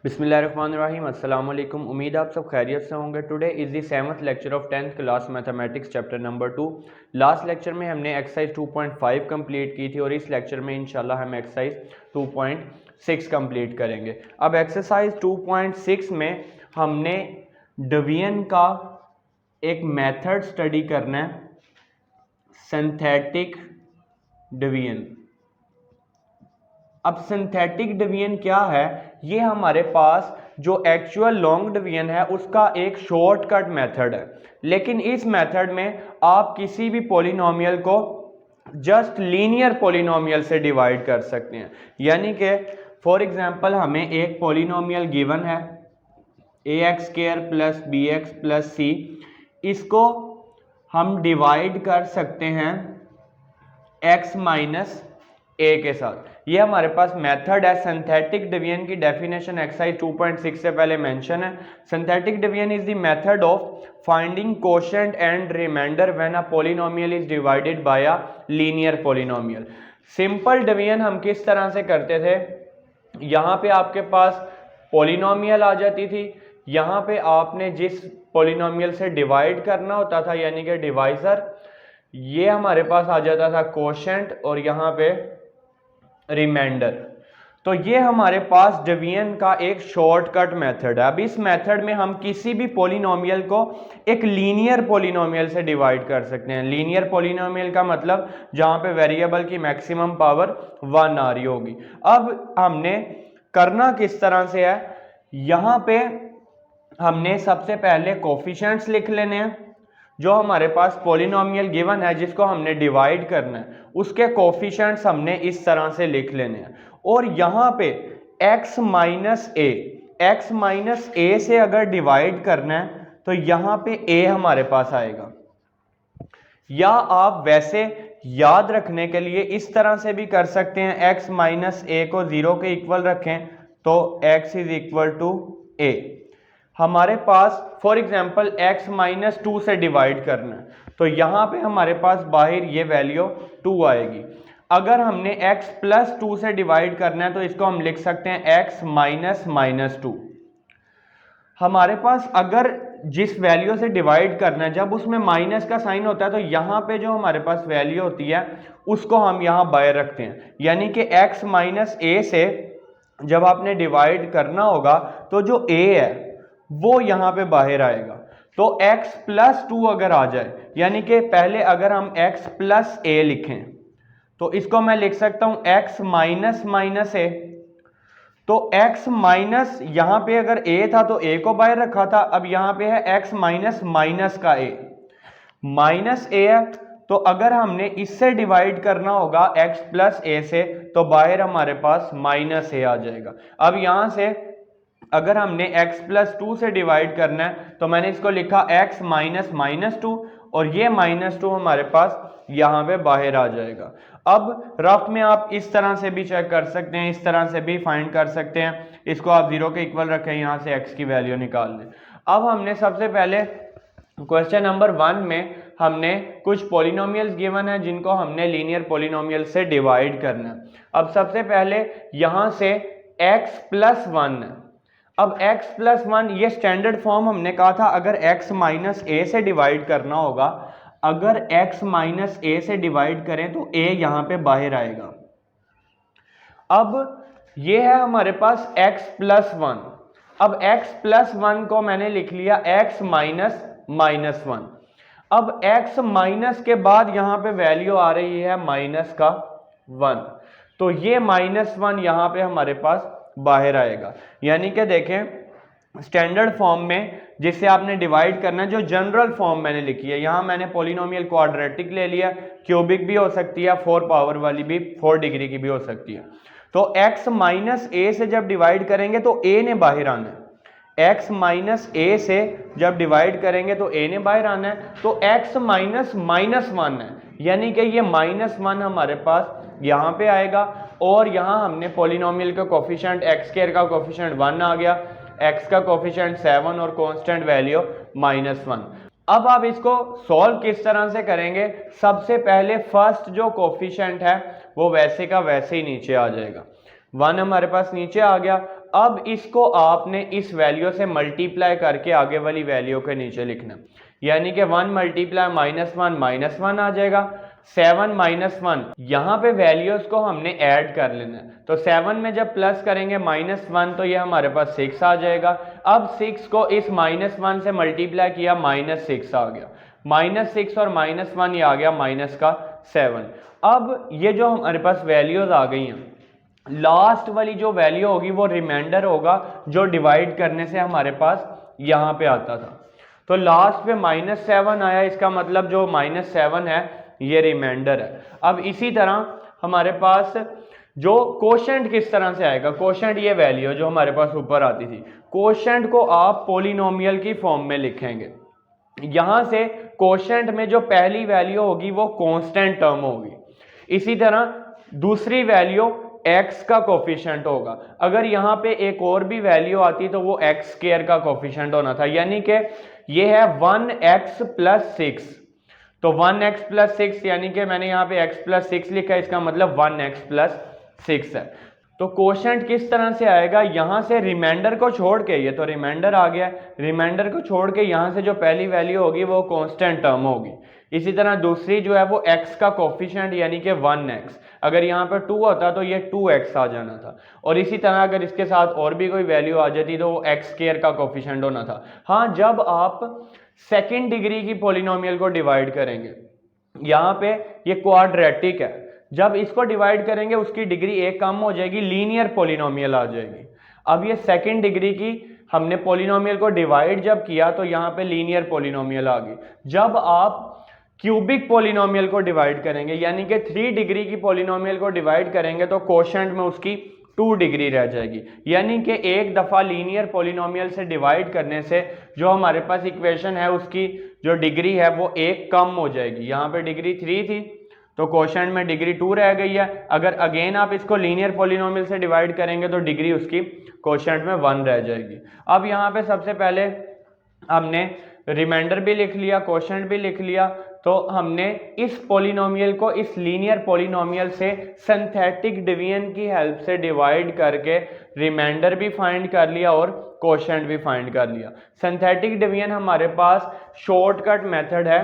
बिस्मिल्लाहिर्रहमानिर्रहीम अस्सलाम वालेकुम। उम्मीद आप सब खैरियत से होंगे। Today is the 7th lecture of 10th class mathematics chapter number 2। Last lecture में हमने एक्सरसाइज 2.5 कंप्लीट की थी और इस लेक्चर में इंशाल्लाह हम एक्सरसाइज 2.6 कंप्लीट करेंगे। अब एक्सरसाइज 2.6 में हमने डिवीजन का एक मेथड स्टडी करना है, सिंथेटिक डिवीजन। अब सिंथेटिक डिवीजन क्या है? ये हमारे पास जो एक्चुअल लॉन्ग डिवीजन है उसका एक शॉर्टकट मेथड है, लेकिन इस मेथड में आप किसी भी पॉलिनोमियल को जस्ट लीनियर पॉलिनोमियल से डिवाइड कर सकते हैं। यानी कि फॉर एग्जांपल हमें एक पॉलिनोमियल गिवन है ax² + bx + c, इसको हम डिवाइड कर सकते हैं x - a के साथ। ये हमारे पास मेथड है। सिंथेटिक डिवीजन की डेफिनेशन एक्सरसाइज 2.6 से पहले मेंशन है। Synthetic division is the method of finding quotient and remainder when a polynomial is divided by a linear polynomial. Simple division हम किस तरह से करते थे? यहाँ पे आपके पास पॉलिनोमियल आ जाती थी, यहाँ पे आपने जिस पॉलिनोमियल से डिवाइड करना होता था यानी कि डिवाइजर, ये हमारे पास आ जाता था कोशेंट और यहाँ पे रिमाइंडर। तो ये हमारे पास डिवीजन का एक शॉर्टकट मेथड है। अब इस मेथड में हम किसी भी पॉलिनोमियल को एक लीनियर पॉलिनोमियल से डिवाइड कर सकते हैं। लीनियर पॉलिनोमियल का मतलब जहां पे वेरिएबल की मैक्सिमम पावर 1 आ रही होगी। अब हमने करना किस तरह से है, यहां पे हमने सबसे पहले कोफिशिएंट्स लिख लेने हैं। जो हमारे पास पॉलिनोमियल गिवन है जिसको हमने डिवाइड करना है, उसके कोफिशिएंट्स हमने इस तरह से लिख लेने हैं। और यहाँ पे x - a से अगर डिवाइड करना है तो यहाँ पे a हमारे पास आएगा। या आप वैसे याद रखने के लिए इस तरह से भी कर सकते हैं, x - a को 0 के इक्वल रखें तो x = a। हमारे पास फॉर एग्जांपल x - 2 से डिवाइड करना है तो यहाँ पे हमारे पास बाहर ये वैल्यू 2 आएगी। अगर हमने x + 2 से डिवाइड करना है तो इसको हम लिख सकते हैं x - -2। हमारे पास अगर जिस वैल्यू से डिवाइड करना है जब उसमें माइनस का साइन होता है तो यहाँ पे जो हमारे पास वैल्यू होती है उसको हम यहाँ बाहर रखते हैं। यानी कि x - a से जब आपने डिवाइड करना होगा तो जो a है वो यहाँ पे बाहर आएगा। तो x + 2 अगर आ जाए, यानी कि पहले अगर हम x + a लिखें तो इसको मैं लिख सकता हूं x - -a। तो x माइनस, यहां पे अगर a था तो a को बाहर रखा था, अब यहां पे है x माइनस का a है। तो अगर हमने इससे डिवाइड करना होगा x + a से तो बाहर हमारे पास -a आ जाएगा। अब यहां से अगर हमने x + 2 से डिवाइड करना है तो मैंने इसको लिखा x - -2 और ये -2 हमारे पास यहाँ पे बाहर आ जाएगा। अब रफ में आप इस तरह से भी चेक कर सकते हैं, इस तरह से भी फाइंड कर सकते हैं। इसको आप 0 के इक्वल रखें, यहाँ से x की वैल्यू निकाल लें। अब हमने सबसे पहले क्वेश्चन नंबर 1 में हमने कुछ पॉलिनोमियल्स गिवन है जिनको हमने लीनियर पॉलिनोमियल से डिवाइड करना है। अब सबसे पहले यहाँ से x + 1 है। अब x + 1 ये स्टैंडर्ड फॉर्म हमने कहा था, अगर x - a से डिवाइड करना होगा, अगर x - a से डिवाइड करें तो a यहां पे बाहर आएगा। अब ये है हमारे पास x + 1। अब x + 1 को मैंने लिख लिया x -1। अब x माइनस के बाद यहां पे वैल्यू आ रही है -1, तो ये -1 यहां पे हमारे पास बाहर आएगा। यानी कि देखें स्टैंडर्ड फॉर्म में जिससे आपने डिवाइड करना है, जो जनरल फॉर्म मैंने लिखी है, यहां मैंने पॉलिनोमियल क्वाड्रेटिक ले लिया, क्यूबिक भी हो सकती है, 4 पावर वाली भी 4 डिग्री की भी हो सकती है। तो x - a से जब डिवाइड करेंगे तो a ने बाहर आना है। x - a से जब डिवाइड करेंगे तो a ने बाहर आना है, तो x -1 है, यानी कि ये -1 हमारे पास यहाँ पे आएगा। और यहाँ हमने पॉलिनोमियल का कोफिशिएंट x² का कोफिशिएंट 1 आ गया, x का कोफिशिएंट 7 और कांस्टेंट वैल्यू -1। अब आप इसको सॉल्व किस तरह से करेंगे? सबसे पहले फर्स्ट जो कोफिशिएंट है वो वैसे का वैसे ही नीचे आ जाएगा। 1 हमारे पास नीचे आ गया। अब इसको आपने इस वैल्यू से मल्टीप्लाई करके आगे वाली वैल्यू के नीचे लिखना, यानी कि 1 मल्टीप्लाई -1 आ जाएगा। 7 -1 यहाँ पे वैल्यूज को हमने ऐड कर लेना है, तो 7 में जब प्लस करेंगे -1 तो ये हमारे पास 6 आ जाएगा। अब 6 को इस -1 से मल्टीप्लाई किया, -6 आ गया, -6 और -1 ये आ गया -7। अब ये जो हमारे पास वैल्यूज आ गई हैं, लास्ट वाली जो वैल्यू होगी वो रिमाइंडर होगा जो डिवाइड करने से हमारे पास यहाँ पे आता था। तो लास्ट पे -7 आया, इसका मतलब जो -7 है ये रिमाइंडर है। अब इसी तरह हमारे पास जो कोशेंट किस तरह से आएगा, कोशेंट ये वैल्यू जो हमारे पास ऊपर आती थी, कोशेंट को आप पॉलिनोमियल की फॉर्म में लिखेंगे। यहां से कोशेंट में जो पहली वैल्यू होगी वो कांस्टेंट टर्म होगी। इसी तरह दूसरी वैल्यू x का कोफिशिएंट होगा। अगर यहाँ पे एक और भी वैल्यू आती तो वो x स्क्वायर का कोफिशिएंट होना था, यानी कि ये है 1x + 6। तो 1x + 6 यानी कि मैंने यहाँ पे x + 6 लिखा है, इसका मतलब 1x + 6 है। तो कोशेंट किस तरह से आएगा, यहां से रिमाइंडर को छोड़ के, ये तो रिमाइंडर आ गया, रिमाइंडर को छोड़ के यहां से जो पहली वैल्यू होगी वो कांस्टेंट टर्म होगी। इसी तरह दूसरी जो है वो x का कोफिशिएंट यानी कि 1x, अगर यहाँ पर 2 होता तो ये 2x आ जाना था। और इसी तरह अगर इसके साथ और भी कोई वैल्यू आ जाती तो वो x स्क्वायर का कोफिशिएंट होना था। हाँ, जब आप सेकेंड डिग्री की पॉलिनोमियल को डिवाइड करेंगे, यहाँ पे ये क्वाड्रेटिक है, जब इसको डिवाइड करेंगे उसकी डिग्री एक कम हो जाएगी, लीनियर पॉलिनोमियल आ जाएगी। अब ये सेकंड डिग्री की हमने पॉलिनोमियल को डिवाइड जब किया तो यहाँ पे लीनियर पॉलिनोमियल आ गई। जब आप क्यूबिक पॉलिनोमियल को डिवाइड करेंगे, यानी कि 3 डिग्री की पॉलिनोमियल को डिवाइड करेंगे, तो कोशेंट में उसकी 2 डिग्री रह जाएगी। यानी कि एक दफा लीनियर पॉलिनोमियल से डिवाइड करने से जो हमारे पास इक्वेशन है उसकी जो डिग्री है वो एक कम हो जाएगी। यहाँ पे डिग्री 3 थी तो कोशेंट में डिग्री 2 रह गई है। अगर अगेन आप इसको लीनियर पॉलिनोमियल से डिवाइड करेंगे तो डिग्री उसकी कोशेंट में 1 रह जाएगी। अब यहाँ पे सबसे पहले हमने रिमाइंडर भी लिख लिया, कोशेंट भी लिख लिया, तो हमने इस पॉलिनोमियल को इस लीनियर पॉलिनोमियल से सिंथेटिक डिवीजन की हेल्प से डिवाइड करके रिमाइंडर भी फाइंड कर लिया और कोशेंट भी फाइंड कर लिया। सिंथेटिक डिवीजन हमारे पास शॉर्टकट मेथड है,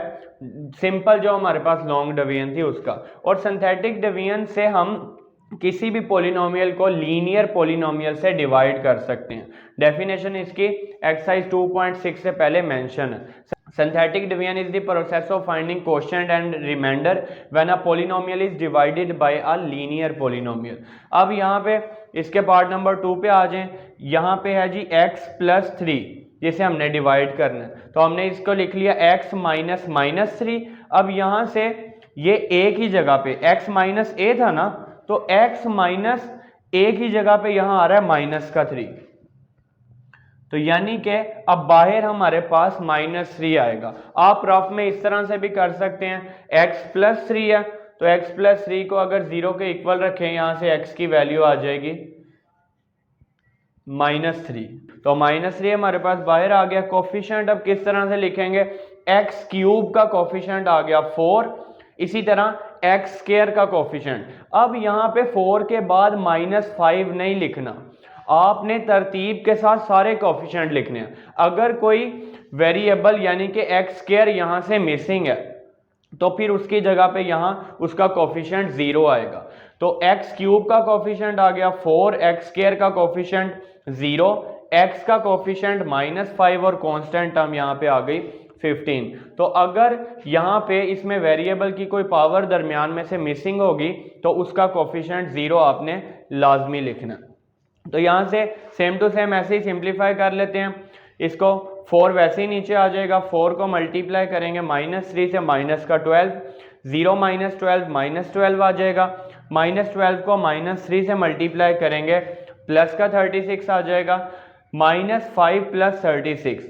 सिंपल जो हमारे पास लॉन्ग डिवीजन थी उसका। और सिंथेटिक डिवीजन से हम किसी भी पॉलिनोमियल को लीनियर पॉलिनोमियल से डिवाइड कर सकते हैं। डेफिनेशन इसकी एक्सरसाइज 2.6 से पहले मेंशन है। Synthetic division is the process of finding quotient and remainder when a polynomial is divided by a linear polynomial। अब यहाँ पे इसके पार्ट नंबर 2 पे आ जाएं। यहाँ पे है जी x + 3 जिसे हमने डिवाइड करना है, तो हमने इसको लिख लिया x - -3। अब यहाँ से ये a की जगह पे x - a था ना, तो x - a की जगह पे यहाँ आ रहा है -3, तो यानी कि अब बाहर हमारे पास -3 आएगा। आप रफ में इस तरह से भी कर सकते हैं, x + 3 है तो x + 3 को अगर 0 के इक्वल रखें, यहां से x की वैल्यू आ जाएगी -3, तो -3 हमारे पास बाहर आ गया। कोफिशिएंट अब किस तरह से लिखेंगे, x³ का कोफिशिएंट आ गया 4, इसी तरह x² का कोफिशिएंट। अब यहाँ पे 4 के बाद -5 नहीं लिखना, आपने तरतीब के साथ सारे कोफिशिएंट लिखने हैं। अगर कोई वेरिएबल यानी कि x² यहां से मिसिंग है तो फिर उसकी जगह पे यहां उसका कोफिशिएंट 0 आएगा। तो x³ का कोफिशिएंट आ गया 4, x² का कोफिशिएंट 0, x का कोफिशिएंट -5 और कांस्टेंट टर्म यहां पे आ गई 15। तो अगर यहाँ पे इसमें वेरिएबल की कोई पावर दरमियान में से मिसिंग होगी तो उसका कोफिशिएंट 0 आपने लाजमी लिखना। तो यहाँ से सेम टू सेम ऐसे ही सिंप्लीफाई कर लेते हैं। इसको 4 वैसे ही नीचे आ जाएगा, 4 को मल्टीप्लाई करेंगे -3 से -12, 0 - 12 -12 आ जाएगा। -12 को -3 से मल्टीप्लाई करेंगे प्लस का 36 आ जाएगा, -5 + 36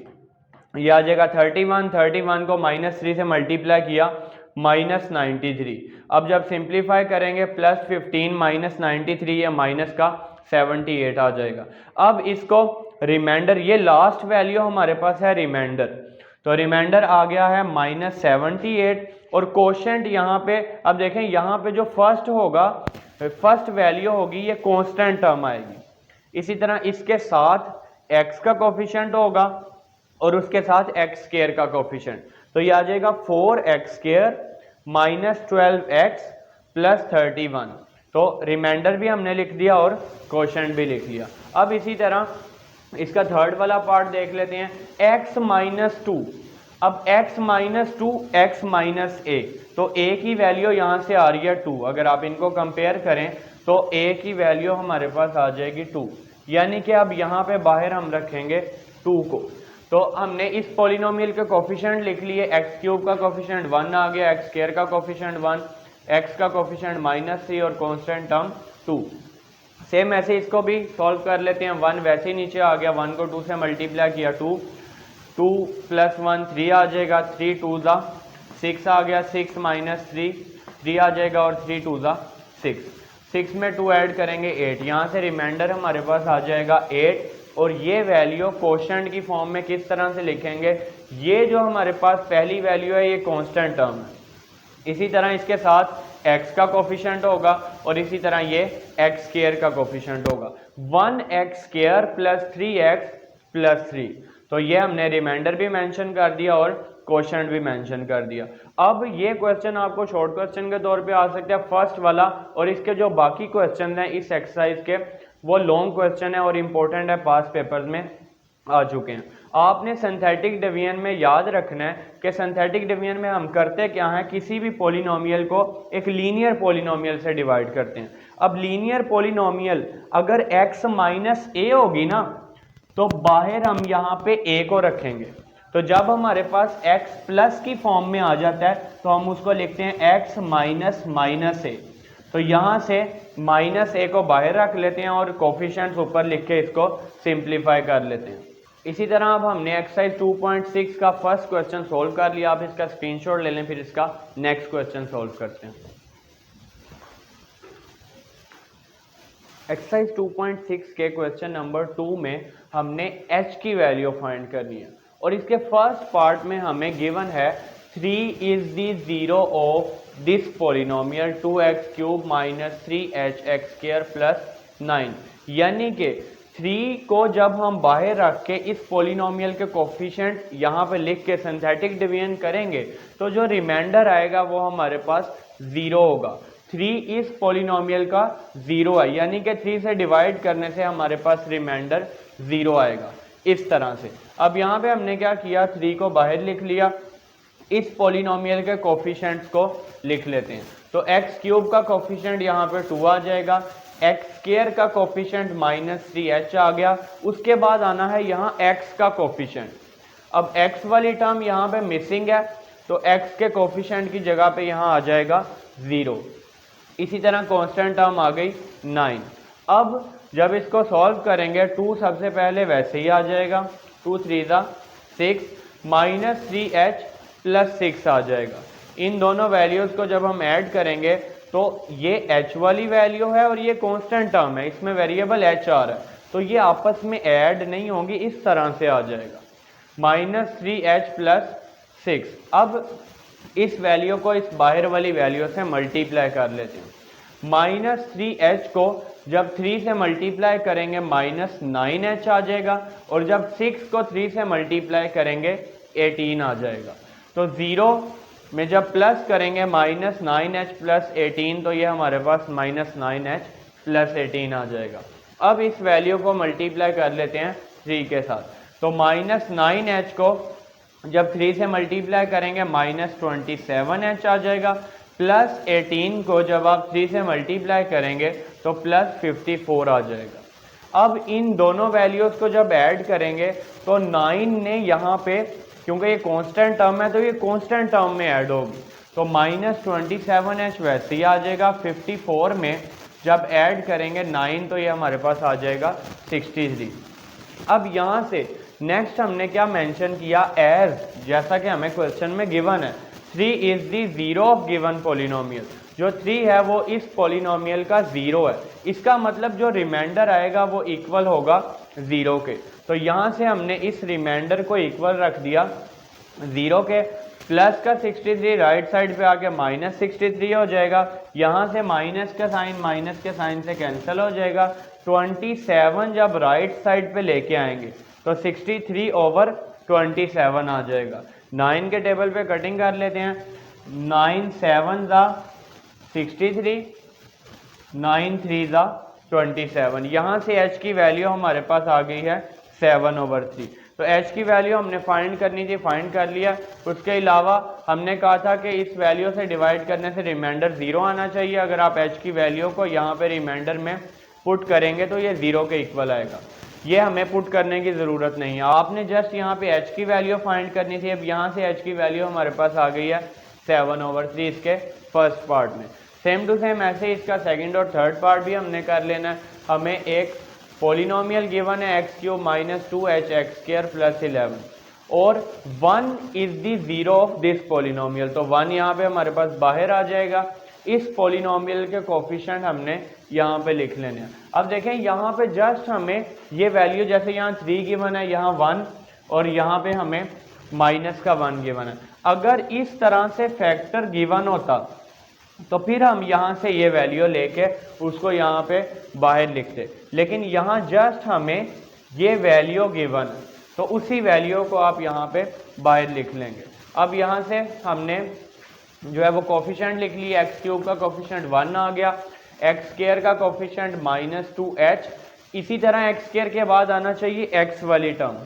ये आ जाएगा 31, 31 को -3 से मल्टीप्लाई किया -93। अब जब सिंप्लीफाई करेंगे +15 - 93 या माइनस का 78 आ जाएगा। अब इसको रिमाइंडर, ये लास्ट वैल्यू हमारे पास है रिमाइंडर, तो रिमाइंडर आ गया है -78। और कोशेंट यहाँ पे, अब देखें यहाँ पे जो फर्स्ट होगा, फर्स्ट वैल्यू होगी ये कांस्टेंट टर्म आएगी, इसी तरह इसके साथ x का कोफिशिएंट होगा और उसके साथ x स्क्वायर का कोफिशिएंट, तो ये आ जाएगा 4x square minus 12x plus 31। तो रिमाइंडर भी हमने लिख दिया और कोशेंट भी लिख लिया। अब इसी तरह इसका थर्ड वाला पार्ट देख लेते हैं, x माइनस 2। अब x minus 2 x minus a, तो a की वैल्यू यहाँ से आ रही है 2। अगर आप इनको कंपेयर करें तो a की वैल्यू हमारे पास आ जाएगी 2, यानी कि अब यहाँ पे बाहर हम रखेंगे 2 को। तो हमने इस पॉलिनोमियल के कोफिशिएंट लिख लिए, x क्यूब का कोफिशिएंट 1 आ गया, x स्क्वायर का कोफिशिएंट 1, x का कोफिशिएंट -3 और कांस्टेंट टर्म 2। सेम ऐसे इसको भी सॉल्व कर लेते हैं। 1 वैसे ही नीचे आ गया, 1 को 2 से मल्टीप्लाई किया 2 प्लस 1 3 आ जाएगा, 3 2 ज़ा 6 आ गया, 6 माइनस 3 आ जाएगा और 3 2 ज़ा 6 में 2 ऐड करेंगे 8। यहाँ से रिमाइंडर हमारे पास आ जाएगा 8 और ये वैल्यू कोशेंट की फॉर्म में किस तरह से लिखेंगे, ये जो हमारे पास पहली वैल्यू है ये कांस्टेंट टर्म है, इसी तरह इसके साथ x का कोफिशिएंट होगा और इसी तरह ये x स्क्वायर का कोफिशिएंट होगा, 1x square plus 3x plus 3। तो ये हमने रिमाइंडर भी मेंशन कर दिया और क्वेश्चन भी मेंशन कर दिया। अब ये क्वेश्चन आपको शॉर्ट क्वेश्चन के तौर पे आ सकता है फर्स्ट वाला, और इसके जो बाकी क्वेश्चन हैं इस एक्सरसाइज के वो लॉन्ग क्वेश्चन है और इम्पोर्टेंट है, पास पेपर्स में आ चुके हैं। आपने सिंथेटिक डिवीजन में याद रखना है कि सिंथेटिक डिवीजन में हम करते क्या हैं, किसी भी पॉलिनोमियल को एक लीनियर पॉलिनोमियल से डिवाइड करते हैं। अब लीनियर पॉलिनोमियल अगर x माइनस a होगी ना, तो बाहर हम यहाँ पे a को रखेंगे, तो जब हमारे पास x प्लस की फॉर्म में आ जाता है तो हम उसको लिखते हैं x माइनस माइनस a। तो यहाँ से माइनस a को बाहर रख लेते हैं और कोफिशिएंट्स ऊपर लिख के इसको सिंप्लीफाई कर लेते हैं। इसी तरह अब हमने एक्सरसाइज 2.6 का फर्स्ट क्वेश्चन सोल्व कर लिया। आप इसका स्क्रीनशॉट ले लें, फिर इसका नेक्स्ट क्वेश्चन सोल्व करते हैं। एक्सरसाइज 2.6 के क्वेश्चन नंबर 2 में हमने h की वैल्यू फाइंड करनी है और इसके फर्स्ट पार्ट में हमें गिवन है 3 is the zero of this polynomial 2x cube minus 3hx square plus 9, यानी कि 3 को जब हम बाहर रख के इस पॉलिनोमियल के कोफिशिएंट यहाँ पे लिख के सिंथेटिक डिवीजन करेंगे तो जो रिमाइंडर आएगा वो हमारे पास 0 होगा। 3 इस पॉलिनोमियल का 0 है, यानी कि 3 से डिवाइड करने से हमारे पास रिमाइंडर 0 आएगा इस तरह से। अब यहाँ पे हमने क्या किया, 3 को बाहर लिख लिया, इस पॉलिनोमियल के कोफिशिएंट्स को लिख लेते हैं। तो x क्यूब का कोफिशिएंट यहाँ पे 2 आ जाएगा, x स्क्वायर का कोफिशिएंट माइनस 3h आ गया, उसके बाद आना है यहाँ x का कोफिशिएंट। अब x वाली टर्म यहाँ पे मिसिंग है तो x के कोफिशिएंट की जगह पे यहाँ आ जाएगा 0। इसी तरह कांस्टेंट टर्म आ गई 9। अब जब इसको सॉल्व करेंगे 2 सबसे पहले वैसे ही आ जाएगा, 2 3 6 माइनस 3h प्लस 6 आ जाएगा। इन दोनों वैल्यूज को जब हम ऐड करेंगे तो ये h वाली वैल्यू है और ये कांस्टेंट टर्म है, इसमें वेरिएबल h आ रहा है, तो ये आपस में ऐड नहीं होंगी, इस तरह से आ जाएगा माइनस 3h प्लस 6। अब इस वैल्यू को इस बाहर वाली वैल्यू से मल्टीप्लाई कर लेते हैं। माइनस 3h को जब 3 से मल्टीप्लाई करेंगे माइनस 9h आ जाएगा और जब 6 को 3 से मल्टीप्लाई करेंगे 18 आ जाएगा। तो 0 में जब प्लस करेंगे माइनस 9h प्लस 18, तो ये हमारे पास माइनस 9h प्लस 18 आ जाएगा। अब इस वैल्यू को मल्टीप्लाई कर लेते हैं 3 के साथ, तो माइनस 9h को जब 3 से मल्टीप्लाई करेंगे माइनस 27h आ जाएगा, प्लस 18 को जब आप 3 से मल्टीप्लाई करेंगे तो प्लस 54 आ जाएगा। अब इन दोनों वैल्यूज़ को जब ऐड करेंगे तो 9 ने यहाँ पे, क्योंकि ये कांस्टेंट टर्म है तो ये कांस्टेंट टर्म में ऐड होगी, तो माइनस 27h वैसे ही आ जाएगा। 54 में जब ऐड करेंगे 9 तो ये हमारे पास आ जाएगा 63। अब यहाँ से नेक्स्ट हमने क्या मेंशन किया, एज, जैसा कि हमें क्वेश्चन में गिवन है 3 is the zero of given polynomial, जो 3 है वो इस पॉलिनोमियल का 0 है, इसका मतलब जो रिमाइंडर आएगा वो इक्वल होगा 0 के। तो यहाँ से हमने इस रिमाइंडर को इक्वल रख दिया 0 के। प्लस का 63 राइट साइड पे आके माइनस 63 हो जाएगा, यहाँ से माइनस का साइन माइनस के साइन से कैंसिल हो जाएगा। 27 जब राइट साइड पे लेके आएंगे तो 63 ओवर 27 आ जाएगा। 9 के टेबल पे कटिंग कर लेते हैं। 9 7 ज़ा 63, 9 3 ज़ा 27। यहाँ से h की वैल्यू हमारे पास आ गई है 7/3। तो h की वैल्यू हमने फाइंड करनी थी, फाइंड कर लिया। उसके अलावा हमने कहा था कि इस वैल्यू से डिवाइड करने से रिमाइंडर 0 आना चाहिए। अगर आप h की वैल्यू को यहाँ पे रिमाइंडर में पुट करेंगे तो ये 0 के इक्वल आएगा। ये हमें पुट करने की ज़रूरत नहीं है, आपने जस्ट यहाँ पे h की वैल्यू फाइंड करनी थी। अब यहाँ से h की वैल्यू हमारे पास आ गई है 7/3 इसके फर्स्ट पार्ट में। सेम टू सेम ऐसे इसका सेकंड और थर्ड पार्ट भी हमने कर लेना है। हमें एक पॉलिनोमियल गिवन है x³ - 2hx² + 11 और 1 is the zero of this polynomial. तो 1 यहाँ पे हमारे पास बाहर आ जाएगा। इस पॉलिनोमियल के कोफिशिएंट हमने यहाँ पे लिख लेने हैं। अब देखें यहाँ पे जस्ट हमें ये वैल्यू, जैसे यहाँ 3 गिवन है, यहाँ 1 और यहाँ पे हमें माइनस का 1 गिवन है। अगर इस तरह से फैक्टर गिवन होता तो फिर हम यहाँ से ये वैल्यू लेके उसको यहाँ पे बाहर लिखते, लेकिन यहाँ जस्ट हमें ये वैल्यू गिवन, तो उसी वैल्यू को आप यहाँ पे बाहर लिख लेंगे। अब यहाँ से हमने जो है वो कोफिशिएंट लिख लिया। x³ का कोफिशिएंट 1 आ गया, x² का कोफिशिएंट -2h। इसी तरह x² के बाद आना चाहिए x वाली टर्म,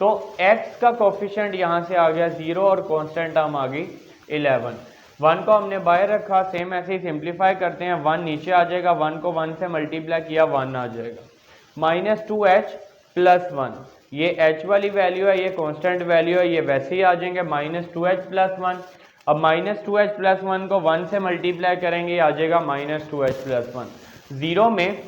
तो x का कोफिशिएंट यहाँ से आ गया 0 और कांस्टेंट टर्म आ गई 11। 1 को हमने बाहर रखा, सेम ऐसे ही सिंप्लीफाई करते हैं। 1 नीचे आ जाएगा, 1 को 1 से मल्टीप्लाई किया 1 आ जाएगा। -2h + 1, ये h वाली वैल्यू है, ये कांस्टेंट वैल्यू है, ये वैसे ही आ जाएंगे -2h + 1। अब -2h + 1 को 1 से मल्टीप्लाई करेंगे, ये आ जाएगा -2h + 1। 0 में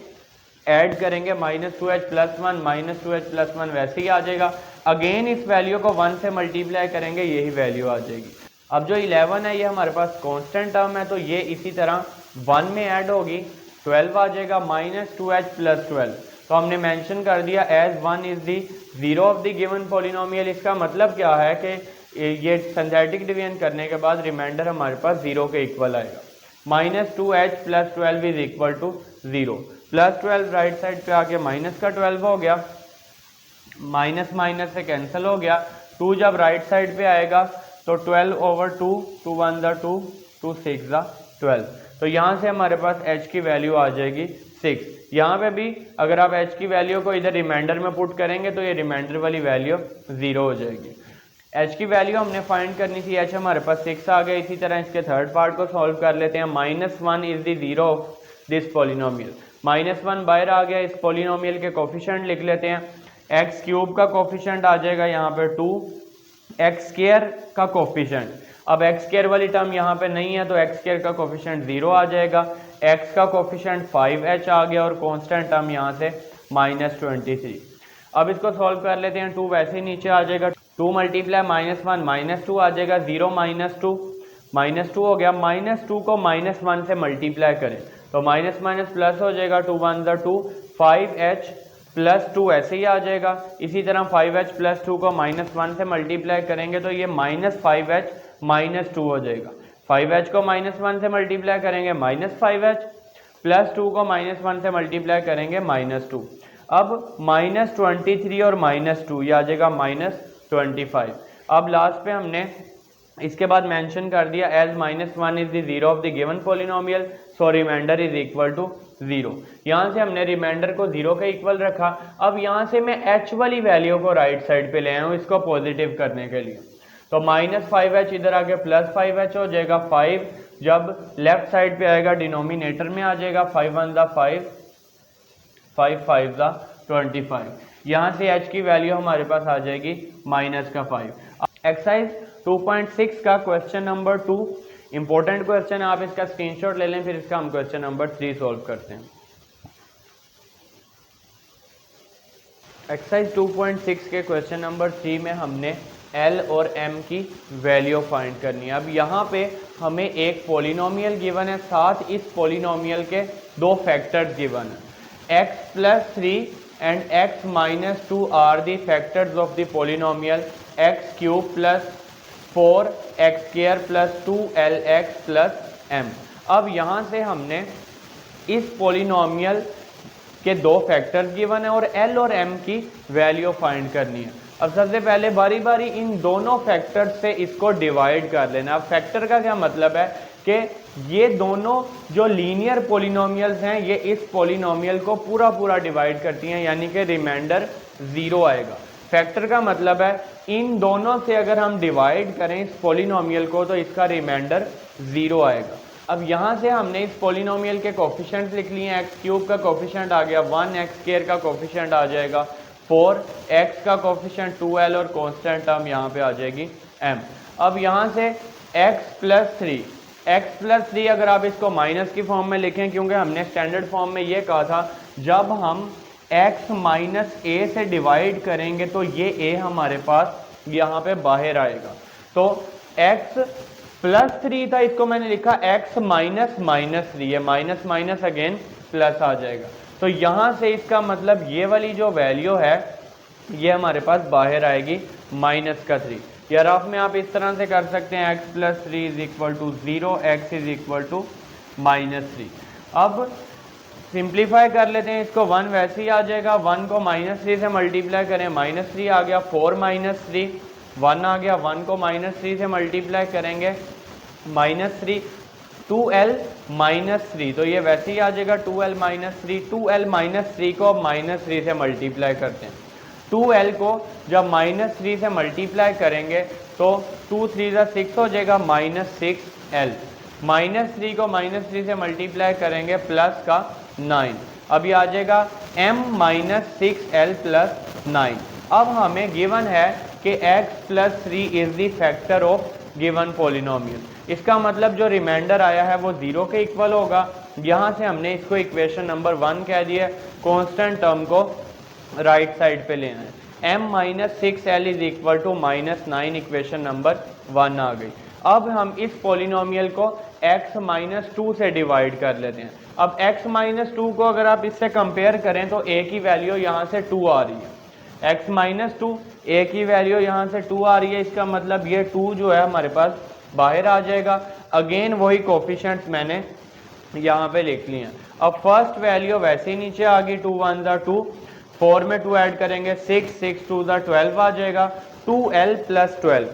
ऐड करेंगे -2h + 1, -2h + 1 वैसे ही आ जाएगा। अगेन इस वैल्यू को 1 से मल्टीप्लाई करेंगे, यही वैल्यू आ जाएगी। अब जो 11 है ये हमारे पास कांस्टेंट टर्म है, तो ये इसी तरह 1 में ऐड होगी, 12 आ जाएगा -2h + 12। तो हमने मेंशन कर दिया as 1 is the zero of the given polynomial. इसका मतलब क्या है कि ये सिंथेटिक डिवीजन करने के बाद रिमाइंडर हमारे पास 0 के इक्वल आएगा। -2h + 12 is equal to 0। +12 right side पे आके माइनस का 12 हो गया, माइनस माइनस से कैंसिल हो गया। 2 जब राइट साइड पे आएगा तो 12/2, 2 1 ज़ा 2, 2 6 ज़ा 12। तो यहाँ से हमारे पास h की वैल्यू आ जाएगी 6। यहाँ पे भी अगर आप h की वैल्यू को इधर रिमाइंडर में पुट करेंगे तो ये रिमाइंडर वाली वैल्यू 0 हो जाएगी। h की वैल्यू हमने फाइंड करनी थी, h हमारे पास 6 आ गया। इसी तरह इसके थर्ड पार्ट को सॉल्व कर लेते हैं। -1 is the zero of this polynomial. -1 बाहर आ गया, इस पॉलिनोमियल के कोफिशिएंट लिख लेते हैं। x³ का कोफिशिएंट आ जाएगा यहाँ पे 2, x² का कोफिशिएंट, अब x² वाली टर्म यहाँ पे नहीं है तो x² का कोफिशिएंट 0 आ जाएगा। x का कोफिशिएंट 5h आ गया और कांस्टेंट टर्म यहाँ से -23। अब इसको सॉल्व कर लेते हैं। 2 वैसे ही नीचे आ जाएगा, 2 × -1 -2 आ जाएगा, 0 -2 हो गया। -2 को -1 से मल्टीप्लाई करें तो माइनस माइनस प्लस हो जाएगा, 2 1 ज़ा 2, 5h + 2 ऐसे ही आ जाएगा। इसी तरह 5h + 2 को -1 से मल्टीप्लाई करेंगे तो ये -5h - 2 हो जाएगा। 5h को -1 से मल्टीप्लाई करेंगे -5h, + 2 को -1 से मल्टीप्लाई करेंगे -2। अब -23 और -2 ये आ जाएगा -25। अब लास्ट पे हमने इसके बाद मेंशन कर दिया as -1 is the zero of the given polynomial, so remainder is equal to 0। यहाँ से हमने रिमाइंडर को 0 के इक्वल रखा। अब यहाँ से मैं h वाली वैल्यू को राइट साइड पे ले आया हूँ इसको पॉजिटिव करने के लिए, तो -5h इधर आके +5h हो जाएगा। 5 जब लेफ्ट साइड पे आएगा डिनोमिनेटर में आ जाएगा, 5 1 ज़ा 5, 5 5 ज़ा 25। यहाँ से h की वैल्यू हमारे पास आ जाएगी -5। एक्सरसाइज 2.6 का क्वेश्चन नंबर 2 इंपॉर्टेंट क्वेश्चन है, आप इसका स्क्रीनशॉट ले लें, फिर इसका हम क्वेश्चन नंबर 3 सॉल्व करते हैं। एक्सरसाइज 2.6 के क्वेश्चन नंबर 3 में हमने L और M की वैल्यू फाइंड करनी है। अब यहाँ पे हमें एक पॉलिनोमियल गिवन है, साथ इस पॉलिनोमियल के 2 फैक्टर्स गिवन है। x + 3 and x - 2 are the factors of the polynomial x³ + 4x² plus 2lx plus m। अब यहाँ से हमने इस पोलिनोमियल के दो फैक्टर्स गिवन है और l और m की वैल्यू फाइंड करनी है। अब सबसे पहले बारी बारी इन दोनों फैक्टर्स से इसको डिवाइड कर लेना। अब फैक्टर का क्या मतलब है कि ये दोनों जो लीनियर पोलिनोमियल्स हैं ये इस पोलिनोमियल को पूरा पूरा डिवाइड करती हैं, यानी कि रिमाइंडर 0 आएगा। फैक्टर का मतलब है इन दोनों से अगर हम डिवाइड करें इस पोलिनोमियल को तो इसका रिमाइंडर 0 आएगा। अब यहाँ से हमने इस पोलिनोमियल के कोफिशिएंट्स लिख लिए हैं। x³ का कोफिशिएंट आ गया 1, x² का कोफिशिएंट आ जाएगा 4, x का कोफिशिएंट 2l और कांस्टेंट टर्म यहाँ पे आ जाएगी m। अब यहाँ से x प्लस 3 अगर आप इसको माइनस की फॉर्म में लिखें, क्योंकि हमने स्टैंडर्ड फॉर्म में ये कहा था जब हम x माइनस a से डिवाइड करेंगे तो ये a हमारे पास यहाँ पे बाहर आएगा। तो x प्लस 3 था, इसको मैंने लिखा x माइनस माइनस 3 है, माइनस माइनस अगेन प्लस आ जाएगा। तो यहाँ से इसका मतलब ये वाली जो वैल्यू है ये हमारे पास बाहर आएगी माइनस का 3। या रफ में आप इस तरह से कर सकते हैं x plus 3 is equal to 0, x is equal to minus 3। अब सिंप्लीफाई कर लेते हैं इसको, 1 वैसे ही आ जाएगा, 1 को माइनस 3 से मल्टीप्लाई करें माइनस 3 आ गया, 4 माइनस 3 1 आ गया, 1 को माइनस 3 से मल्टीप्लाई करेंगे माइनस 3, 2l माइनस 3 तो ये वैसे ही आ जाएगा 2l माइनस 3। 2l माइनस 3 को अब माइनस 3 से मल्टीप्लाई करते हैं। 2l को जब माइनस 3 से मल्टीप्लाई करेंगे तो 2 3 6 हो जाएगा माइनस 6l। माइनस 3 को माइनस 3 से मल्टीप्लाई करेंगे प्लस का 9। अब ये आ जाएगा m माइनस 6l प्लस 9। अब हमें गिवन है कि x plus 3 is the factor of given polynomial. इसका मतलब जो रिमाइंडर आया है वो 0 के इक्वल होगा। यहाँ से हमने इसको इक्वेशन नंबर 1 कह दिया, कांस्टेंट टर्म को राइट साइड पे लेना है। m minus 6l is equal to minus 9 equation number 1 आ गई। अब हम इस पोलिनोमियल को x माइनस 2 से डिवाइड कर लेते हैं। अब x माइनस 2 को अगर आप इससे कंपेयर करें तो a की वैल्यू यहाँ से 2 आ रही है, x माइनस 2 a की वैल्यू यहाँ से 2 आ रही है। इसका मतलब ये 2 जो है हमारे पास बाहर आ जाएगा। अगेन वही कोफिशिएंट्स मैंने यहाँ पे लिख लिए हैं। अब फर्स्ट वैल्यू वैसे ही नीचे आ गई, 2 1 ज़ा 2, 4 में 2 ऐड करेंगे 6, 6 2 ज़ा 12 आ जाएगा, 2l प्लस 12।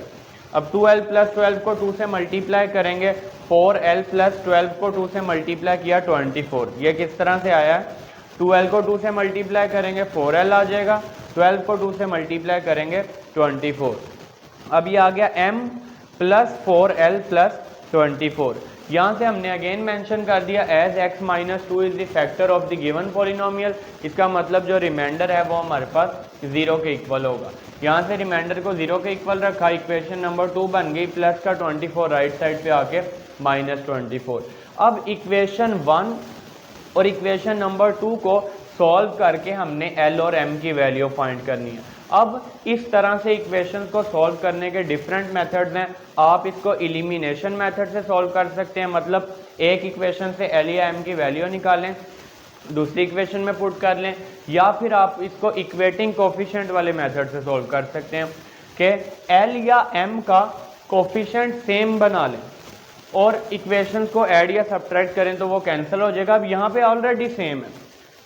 अब 2l प्लस 12 को 2 से मल्टीप्लाई करेंगे, 4l प्लस 12 को 2 से मल्टीप्लाई किया 24। ये किस तरह से आया है, 2l को 2 से मल्टीप्लाई करेंगे 4l आ जाएगा, 12 को 2 से मल्टीप्लाई करेंगे 24। अब ये आ गया m प्लस 4l प्लस 24। यहाँ से हमने अगेन मेंशन कर दिया as x minus 2 is the factor of the given polynomial. इसका मतलब जो रिमाइंडर है वो हमारे पास 0 के इक्वल होगा। यहाँ से रिमाइंडर को 0 के इक्वल रखा, इक्वेशन नंबर 2 बन गई, प्लस का 24 राइट साइड पे आके माइनस 24। अब इक्वेशन 1 और इक्वेशन नंबर 2 को सॉल्व करके हमने l और m की वैल्यू फाइंड करनी है। अब इस तरह से इक्वेशंस को सॉल्व करने के डिफरेंट मेथड्स हैं। आप इसको एलिमिनेशन मेथड से सॉल्व कर सकते हैं, मतलब एक इक्वेशन से l या m की वैल्यू निकालें, दूसरी इक्वेशन में पुट कर लें, या फिर आप इसको इक्वेटिंग कोफिशिएंट वाले मेथड से सॉल्व कर सकते हैं कि l या m का कोफिशिएंट सेम बना लें और इक्वेशंस को ऐड या सब्ट्रैक्ट करें तो वो कैंसिल हो जाएगा। अब यहाँ पे ऑलरेडी सेम है,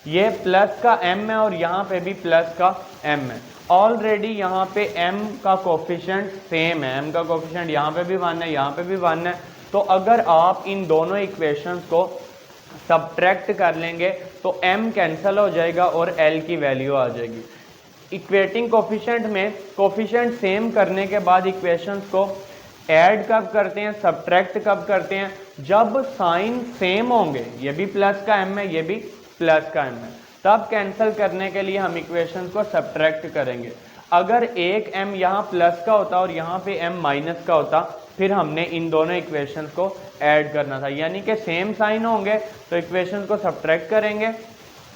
ये प्लस का m है और यहाँ पे भी प्लस का m है। ऑलरेडी यहाँ पे m का कोफिशिएंट सेम है, m का कोफिशिएंट यहाँ पे भी 1 है, यहाँ पे भी 1 है। तो अगर आप इन दोनों इक्वेशंस को सब्ट्रैक्ट कर लेंगे तो m कैंसिल हो जाएगा और l की वैल्यू आ जाएगी। इक्वेटिंग कोफिशिएंट में कोफिशिएंट सेम करने के बाद इक्वेशंस को ऐड कब करते हैं, सब्ट्रैक्ट कब करते हैं, जब साइन सेम होंगे, ये भी प्लस का m है, ये भी प्लस का m है, तब कैंसिल करने के लिए हम इक्वेशंस को सब्ट्रैक्ट करेंगे। अगर एक m यहाँ प्लस का होता और यहाँ पे m माइनस का होता, फिर हमने इन दोनों इक्वेशंस को ऐड करना था, यानी कि सेम साइन होंगे तो इक्वेशंस को सब्ट्रैक्ट करेंगे,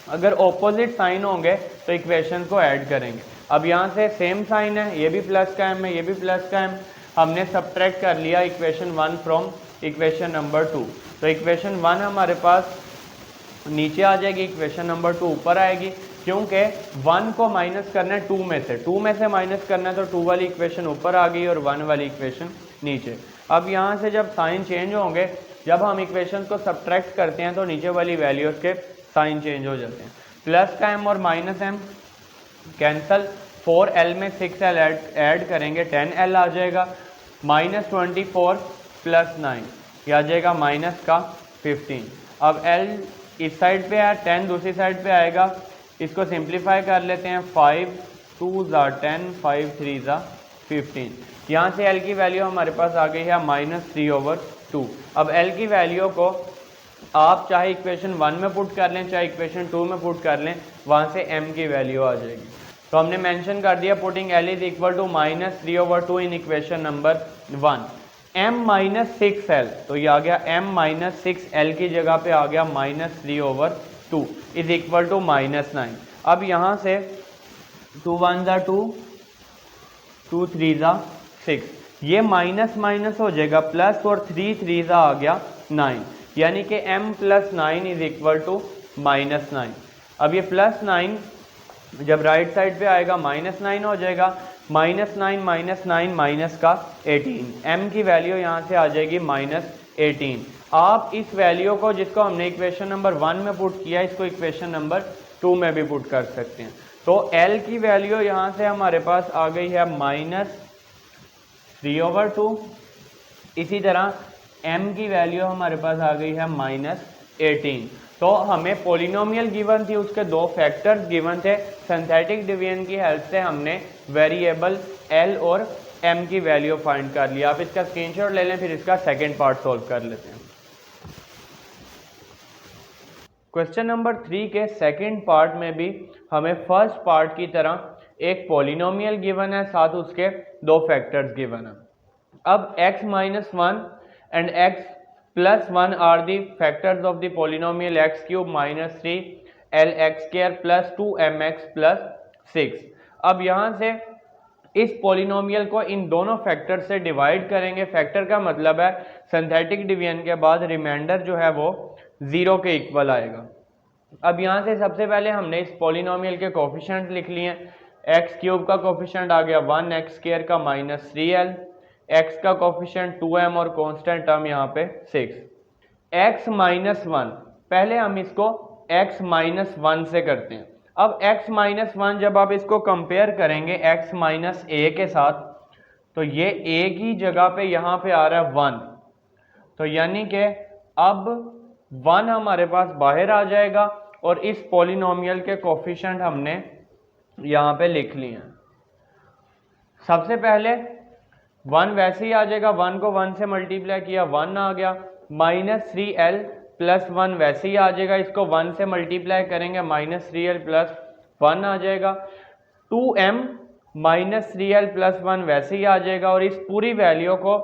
अगर ऑपोजिट साइन होंगे तो इक्वेशन को ऐड करेंगे। अब यहाँ से सेम साइन है, ये भी प्लस का m है, ये भी प्लस का m, हमने सब्ट्रैक्ट कर लिया इक्वेशन 1 फ्रॉम इक्वेशन नंबर 2। तो इक्वेशन 1 हमारे पास नीचे आ जाएगी, इक्वेशन नंबर 2 ऊपर आएगी, क्योंकि 1 को माइनस करना है 2 में से, 2 में से माइनस करना है तो 2 वाली इक्वेशन ऊपर आ गई और 1 वाली इक्वेशन नीचे। अब यहाँ से जब साइन चेंज होंगे, जब हम इक्वेशन को सब्ट्रैक्ट करते हैं तो नीचे वाली वैल्यूज के साइन चेंज हो जाते हैं। प्लस का m और माइनस m कैंसल, 4l में 6l ऐड करेंगे 10l आ जाएगा, माइनस 24 प्लस 9 यह आ जाएगा माइनस का 15। अब l इस साइड पे है, 10 दूसरी साइड पे आएगा, इसको सिंप्लीफाई कर लेते हैं, 5 2 ज़ा 10 5 3 ज़ा 15। यहाँ से l की वैल्यू हमारे पास आ गई है -3/2। अब l की वैल्यू को आप चाहे इक्वेशन 1 में पुट कर लें चाहे इक्वेशन 2 में पुट कर लें, वहाँ से m की वैल्यू आ जाएगी। तो हमने मेंशन कर दिया putting l is equal to -3/2 in equation number 1। m-6l, तो ये आ गया m-6l की जगह पे आ गया -3/2 इज इक्वल टू -9। अब यहाँ से 2 1 ज़ा 2 2 3 ज़ा 6, ये माइनस माइनस हो जाएगा प्लस, और 3 3 ज़ा आ गया 9, यानी कि m + 9 इज इक्वल टू -9। अब ये +9 जब राइट साइड पे आएगा -9 हो जाएगा, -9 -9 माइनस का 18, m की वैल्यू यहाँ से आ जाएगी -18। आप इस वैल्यू को जिसको हमने इक्वेशन नंबर 1 में पुट किया, इसको इक्वेशन नंबर 2 में भी पुट कर सकते हैं। तो l की वैल्यू यहाँ से हमारे पास आ गई है -3/2। इसी तरह m की वैल्यू हमारे पास आ गई है -18। तो हमें पॉलिनोमियल गिवन थी, उसके दो फैक्टर्स गिवन थे, सिंथेटिक डिवीजन की हेल्प से हमने वेरिएबल l और m की वैल्यू फाइंड कर लिया। आप इसका स्क्रीनशॉट ले लें, फिर इसका सेकंड पार्ट सॉल्व कर लेते हैं। क्वेश्चन नंबर 3 के सेकंड पार्ट में भी हमें फर्स्ट पार्ट की तरह एक पॉलिनोमियल गिवन है, साथ उसके दो फैक्टर्स गिवन है। अब x-1 and x+1 are the factors of the polynomial x³ - 3lx² + 2mx + 6। अब यहाँ से इस पॉलिनोमियल को इन दोनों फैक्टर से डिवाइड करेंगे। फैक्टर का मतलब है सिंथेटिक डिवीजन के बाद रिमाइंडर जो है वो 0 के इक्वल आएगा। अब यहाँ से सबसे पहले हमने इस पॉलिनोमियल के कोफिशिएंट लिख लिए। x³ का कोफिशिएंट आ गया 1, x² का -3l, x का कोफिशिएंट 2m और कांस्टेंट टर्म यहाँ पे 6। x-1, पहले हम इसको x-1 से करते हैं। अब x-1 जब आप इसको कंपेयर करेंगे x-a के साथ, तो ये a की जगह पे यहाँ पे आ रहा है 1, तो यानी कि अब 1 हमारे पास बाहर आ जाएगा और इस पॉलिनोमियल के कोफिशिएंट हमने यहाँ पे लिख लिए हैं। सबसे पहले 1 वैसे ही आ जाएगा, 1 को 1 से मल्टीप्लाई किया 1 आ गया, -3l + 1 वैसे ही आ जाएगा, इसको 1 से मल्टीप्लाई करेंगे -3l + 1 आ जाएगा, 2m -3l + 1 वैसे ही आ जाएगा, और इस पूरी वैल्यू को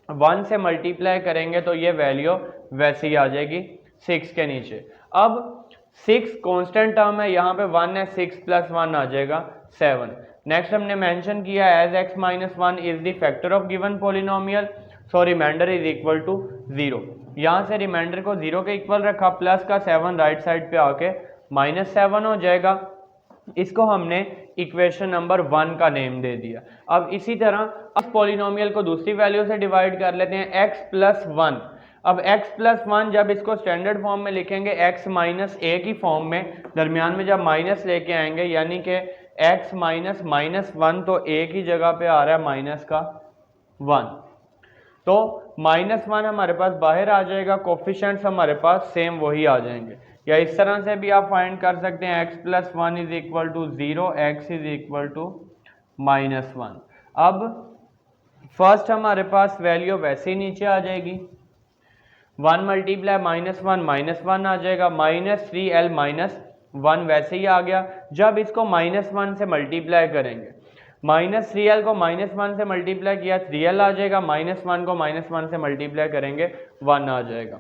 1 से मल्टीप्लाई करेंगे तो ये वैल्यू वैसे ही आ जाएगी 6 के नीचे। अब 6 कांस्टेंट टर्म है, यहाँ पे 1 है, 6 + 1 आ जाएगा 7। नेक्स्ट हमने मेंशन किया as x-1 is the factor of given polynomial, so remainder is equal to 0। यहाँ से रिमाइंडर को 0 के इक्वल रखा, प्लस का 7 राइट साइड पे आके -7 हो जाएगा। इसको हमने इक्वेशन नंबर 1 का नेम दे दिया। अब इसी तरह इस पॉलिनोमियल को दूसरी वैल्यू से डिवाइड कर लेते हैं, x+1। अब x+1 जब इसको स्टैंडर्ड फॉर्म में लिखेंगे x-a की फॉर्म में, दरमियान में जब माइनस लेके आएंगे, यानी कि x -1, तो a की जगह पे आ रहा है -1, तो -1 हमारे पास बाहर आ जाएगा, कोफिशिएंट्स हमारे पास सेम वही आ जाएंगे। या इस तरह से भी आप फाइंड कर सकते हैं x+1 is equal to 0, x is equal to -1। अब फर्स्ट हमारे पास वैल्यू वैसे ही नीचे आ जाएगी, 1 × -1 आ जाएगा, -3l - 1 वैसे ही आ गया। जब इसको -1 से मल्टीप्लाई करेंगे, -3l को -1 से मल्टीप्लाई किया 3l आ जाएगा, -1 को -1 से मल्टीप्लाई करेंगे 1 आ जाएगा,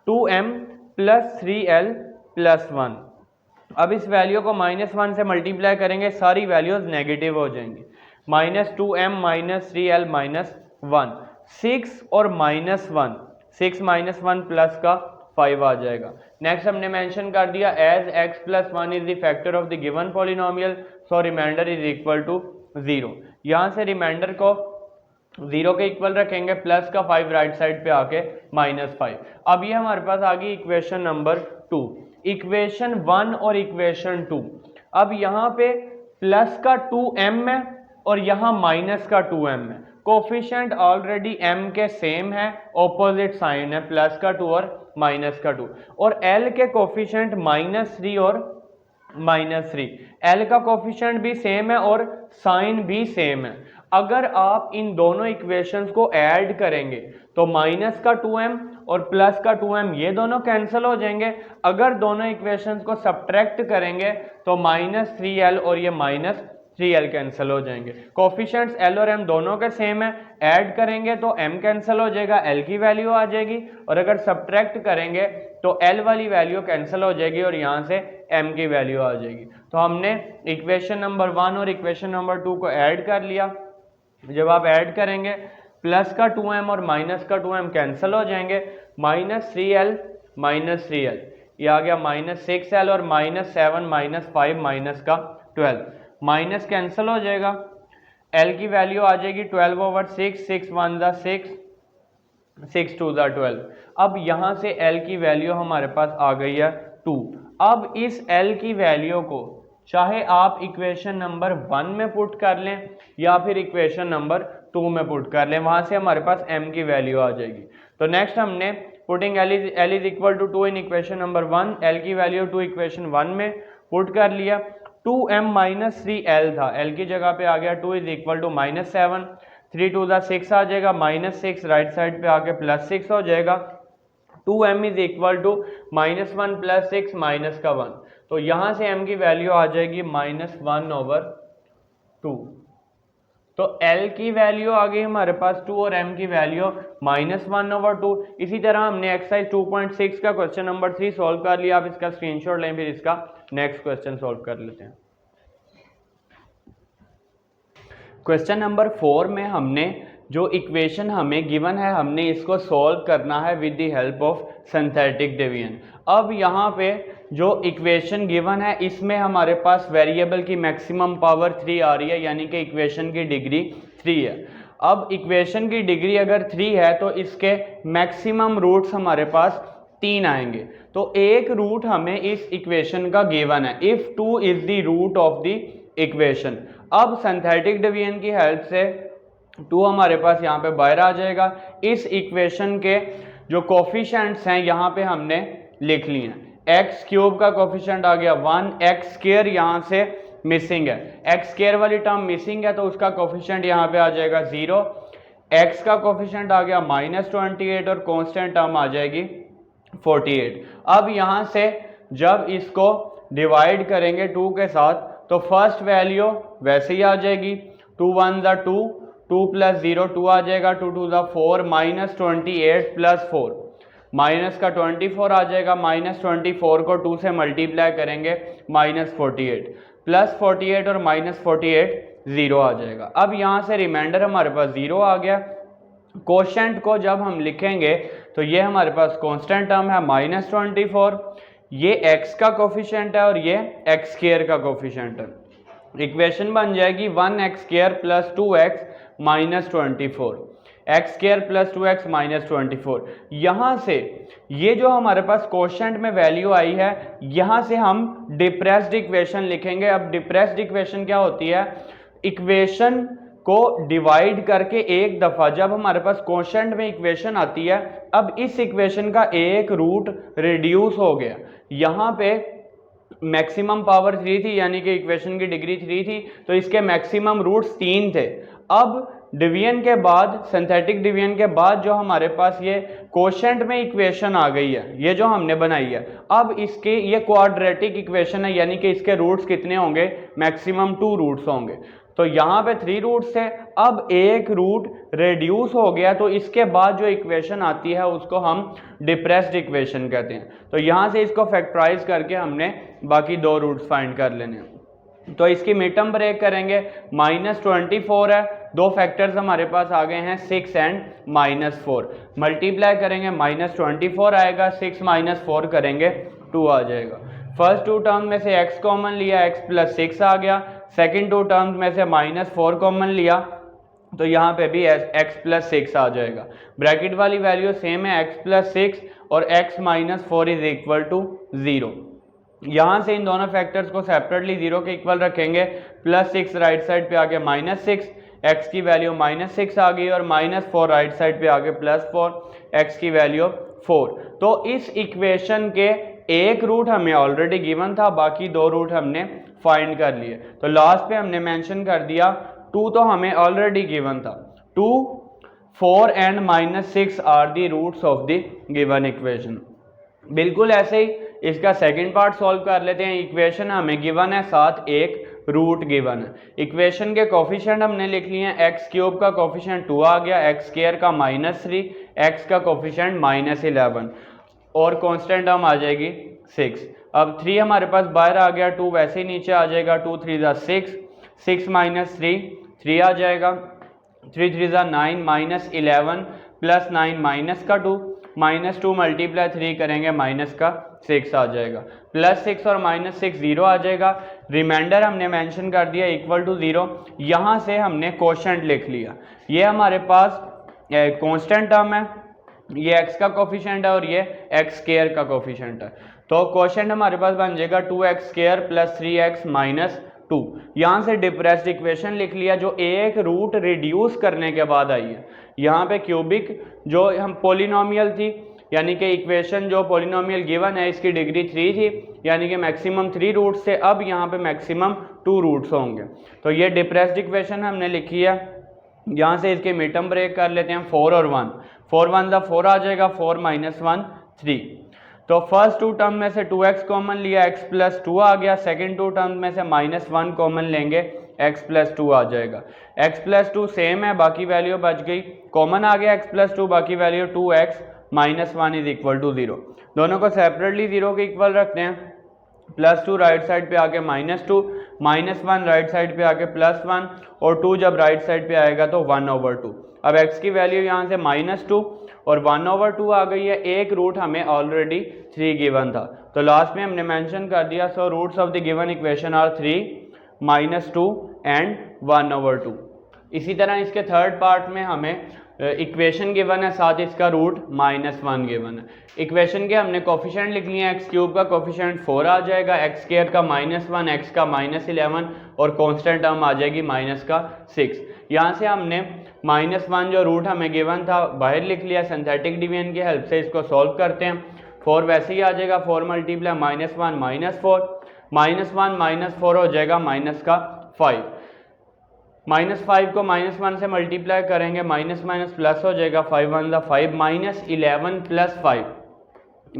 2m + 3l + 1। अब इस वैल्यू को -1 से मल्टीप्लाई करेंगे, सारी वैल्यूज नेगेटिव हो जाएंगी, -2m - 3l - 1, 6 और -1, 6 - 1 प्लस का 5 आ जाएगा। नेक्स्ट हमने मेंशन कर दिया as x+1 is the factor of the given polynomial, so remainder is equal to 0। यहाँ से रिमाइंडर को 0 के इक्वल रखेंगे, प्लस का 5 राइट साइड पे आके -5। अब ये हमारे पास आ गई इक्वेशन नंबर 2। इक्वेशन 1 और इक्वेशन 2, अब यहाँ पे प्लस का 2m है और यहाँ माइनस का 2m है। कोफिशिएंट ऑलरेडी m के सेम है, ऑपोजिट साइन है, प्लस का 2 और माइनस का 2, और l के कोफिशिएंट -3 और -3। l का कोफिशिएंट भी सेम है और साइन भी सेम है। अगर आप इन दोनों इक्वेशंस को ऐड करेंगे तो माइनस का 2m और प्लस का 2m ये दोनों कैंसिल हो जाएंगे। अगर दोनों इक्वेशंस को सब्ट्रैक्ट करेंगे तो -3l और ये -3l कैंसिल हो जाएंगे। कोफिशिएंट्स l और m दोनों के सेम है, ऐड करेंगे तो m कैंसिल हो जाएगा, l की वैल्यू आ जाएगी, और अगर सब्ट्रैक्ट करेंगे तो l वाली वैल्यू कैंसिल हो जाएगी और यहाँ से m की वैल्यू आ जाएगी। तो हमने इक्वेशन नंबर 1 और इक्वेशन नंबर 2 को ऐड कर लिया। जब आप ऐड करेंगे प्लस का 2m और माइनस का 2m कैंसिल हो जाएंगे, -3l ये आ गया -6l और -7 -5 माइनस का 12, माइनस कैंसिल हो जाएगा, l की वैल्यू आ जाएगी 12/6, 6 1 ज़ा 6, 6 2 ज़ा 12। अब यहाँ से l की वैल्यू हमारे पास आ गई है 2। अब इस l की वैल्यू को चाहे आप इक्वेशन नंबर 1 में पुट कर लें या फिर इक्वेशन नंबर 2 में पुट कर लें, वहां से हमारे पास m की वैल्यू आ जाएगी। तो नेक्स्ट हमने putting l is equal to 2 in equation number 1, l की वैल्यू 2 इक्वेशन 1 में पुट कर लिया। 2m -3l था, l की जगह पे आ गया 2 इज इक्वल टू -7, 3 2 ज़ा 6 आ जाएगा, -6 राइट साइड पे आके +6 हो जाएगा। 2m इज इक्वल टू -1 + 6 -1, तो यहाँ से m की वैल्यू आ जाएगी -1/2। तो l की वैल्यू आ गई हमारे पास 2 और m की वैल्यू -1/2। इसी तरह हमने एक्सरसाइज 2.6 का क्वेश्चन नंबर 3 सॉल्व कर लिया। आप इसका स्क्रीनशॉट लें, फिर इसका नेक्स्ट क्वेश्चन सॉल्व कर लेते हैं। क्वेश्चन नंबर 4 में हमने जो इक्वेशन हमें गिवन है हमने इसको सॉल्व करना है with the help of synthetic division. अब यहाँ पे जो इक्वेशन गिवन है इसमें हमारे पास वेरिएबल की मैक्सिमम पावर 3 आ रही है, यानी कि इक्वेशन की डिग्री 3 है। अब इक्वेशन की डिग्री अगर 3 है तो इसके मैक्सिमम रूट्स हमारे पास 3 आएंगे। तो एक रूट हमें इस इक्वेशन का गिवन है, if 2 is the root of the equation. अब सिंथेटिक डिवीजन की हेल्प से 2 हमारे पास यहाँ पे बाहर आ जाएगा। इस इक्वेशन के जो कोफिशिएंट्स हैं यहाँ पे हमने लिख लिए हैं। एक्स क्यूब का कोफिशिएंट आ गया 1, एक्स स्क्वायर यहाँ से मिसिंग है, एक्स स्क्वायर वाली टर्म मिसिंग है तो उसका कोफिशिएंट यहाँ पे आ जाएगा 0। एक्स का कोफिशिएंट आ गया -28 और कांस्टेंट टर्म आ जाएगी 48। अब यहाँ से जब इसको डिवाइड करेंगे 2 के साथ तो फर्स्ट वैल्यू वैसे ही आ जाएगी, 2 1 ज़ा 2, 2 + 0 2 आ जाएगा, 2 2 ज़ा 4, -28 + 4 माइनस का 24 आ जाएगा, -24 को 2 से मल्टीप्लाई करेंगे -48, +48 और -48 0 आ जाएगा। अब यहाँ से रिमाइंडर हमारे पास 0 आ गया। कोशेंट को जब हम लिखेंगे तो ये हमारे पास कांस्टेंट टर्म है -24, ये x का कोफिशिएंट है और ये x स्क्वायर का कोफिशिएंट है। इक्वेशन बन जाएगी 1x² + 2x -24, x² + 2x -24। यहाँ से ये जो हमारे पास कोशेंट में वैल्यू आई है यहाँ से हम डिप्रेस्ड इक्वेशन लिखेंगे। अब डिप्रेस्ड इक्वेशन क्या होती है, इक्वेशन को डिवाइड करके एक दफ़ा जब हमारे पास कोशेंट में इक्वेशन आती है, अब इस इक्वेशन का एक रूट रिड्यूस हो गया। यहाँ पे मैक्सिमम पावर 3 थी यानी कि इक्वेशन की डिग्री 3 थी तो इसके मैक्सिमम रूट्स 3 थे। अब डिवीजन के बाद, सिंथेटिक डिवीजन के बाद जो हमारे पास ये कोशेंट में इक्वेशन आ गई है, ये जो हमने बनाई है, अब इसके ये क्वाड्रेटिक इक्वेशन है यानी कि इसके रूट्स कितने होंगे, मैक्सिमम 2 रूट्स होंगे। तो यहाँ पे 3 रूट्स थे, अब एक रूट रिड्यूस हो गया तो इसके बाद जो इक्वेशन आती है उसको हम डिप्रेस्ड इक्वेशन कहते हैं। तो यहाँ से इसको फैक्टराइज करके हमने बाकी 2 रूट्स फाइंड कर लेने हैं। तो इसकी मिड टर्म ब्रेक करेंगे, -24 है, 2 फैक्टर्स हमारे पास आ गए हैं 6 एंड -4, मल्टीप्लाई करेंगे -24 आएगा, 6 - 4 करेंगे 2 आ जाएगा। फर्स्ट 2 टर्म में से x कॉमन लिया, x + 6 आ गया। सेकंड 2 टर्म्स में से -4 कॉमन लिया, तो यहाँ पे भी x प्लस 6 आ जाएगा। ब्रैकेट वाली वैल्यू सेम है, x प्लस 6 और x minus 4 is equal to 0। यहाँ से इन दोनों फैक्टर्स को सेपरेटली 0 के इक्वल रखेंगे। प्लस 6 राइट साइड पे आके माइनस 6, x की वैल्यू माइनस 6 आ गई, और माइनस 4 राइट साइड पे आके प्लस 4, x की वैल्यू 4। तो इस इक्वेशन के एक रूट हमें ऑलरेडी गिवन था, बाकी दो रूट हमने फाइंड कर लिए। तो लास्ट पे हमने मेंशन कर दिया 2 तो हमें ऑलरेडी गिवन था, 2, 4 and minus 6 are the roots of the given equation. बिल्कुल ऐसे ही इसका सेकंड पार्ट सॉल्व कर लेते हैं। इक्वेशन हमें गिवन है, साथ एक रूट गिवन है। इक्वेशन के कोफिशिएंट हमने लिख लिए हैं, एक्स क्यूब का कोफिशिएंट 2 आ गया, एक्स स्क्वायर का -3, एक्स का कोफिशिएंट -11 और कांस्टेंट टर्म आ जाएगी 6। अब 3 हमारे पास बाहर आ गया, 2 वैसे ही नीचे आ जाएगा, 2 3 ज़ा 6, 6 माइनस 3 आ जाएगा, 3 3 ज़ा 9 -11 प्लस 9 माइनस का 2, -2 मल्टीप्लाई 3 करेंगे माइनस का 6 आ जाएगा, प्लस 6 और -6 0 आ जाएगा। रिमाइंडर हमने मेंशन कर दिया इक्वल टू 0। यहाँ से हमने कोशेंट लिख लिया, ये हमारे पास कांस्टेंट टर्म है, ये x का कोफिशिएंट है और ये x स्क्वायर का कोफिशिएंट है। तो कोशेंट हमारे पास बन जाएगा 2x square plus 3x minus 2। यहाँ से डिप्रेस्ड इक्वेशन लिख लिया जो एक रूट रिड्यूस करने के बाद आई है। यहाँ पे क्यूबिक जो हम पोलिनोमियल थी, यानी कि इक्वेशन जो पोलिनोमियल गिवन है इसकी डिग्री 3 थी, यानी कि मैक्सिमम 3 रूट्स थे, अब यहाँ पे मैक्सिमम 2 रूट्स होंगे। तो ये डिप्रेस्ड इक्वेशन हमने लिखी है। यहाँ से इसके मिडटर्म ब्रेक कर लेते हैं, 4 और 1, 4 1 ज़ा 4 आ जाएगा, 4 माइनस 1 3। तो फर्स्ट 2 टर्म में से 2x कॉमन लिया, x प्लस 2 आ गया। सेकेंड 2 टर्म में से -1 कॉमन लेंगे, x प्लस 2 आ जाएगा। x प्लस 2 सेम है, बाकी वैल्यू बच गई, कॉमन आ गया x प्लस 2, बाकी value 2x minus 1 is equal to 0। दोनों को सेपरेटली 0 के इक्वल रखते हैं। प्लस 2 राइट साइड पे आके -2, -1 राइट साइड पे आके +1 और 2 जब राइट साइड पे आएगा तो 1/2। अब x की वैल्यू यहाँ से -2 और 1/2 आ गई है। एक रूट हमें ऑलरेडी 3 गिवन था, तो लास्ट में हमने मेंशन कर दिया, so roots of the given equation are 3, -2 and 1/2। इसी तरह इसके थर्ड पार्ट में हमें इक्वेशन गिवन है, साथ इसका रूट -1 गिवन है। इक्वेशन के हमने कोफिशिएंट लिख लिए हैं, एक्स क्यूब का कोफिशिएंट 4 आ जाएगा, एक्स स्क्वायर का -1, एक्स का -11 और कांस्टेंट टर्म आ जाएगी माइनस का 6। यहाँ से हमने -1 जो रूट हमें गिवन था बाहर लिख लिया, सिंथेटिक डिवीजन की हेल्प से इसको सॉल्व करते हैं। 4 वैसे ही आ जाएगा, 4 मल्टीप्लाई -1 -4, -1 -4 हो जाएगा माइनस का 5। -5 को -1 से मल्टीप्लाई करेंगे, माइनस माइनस प्लस हो जाएगा, 5 1 ज़ा 5, -11 प्लस 5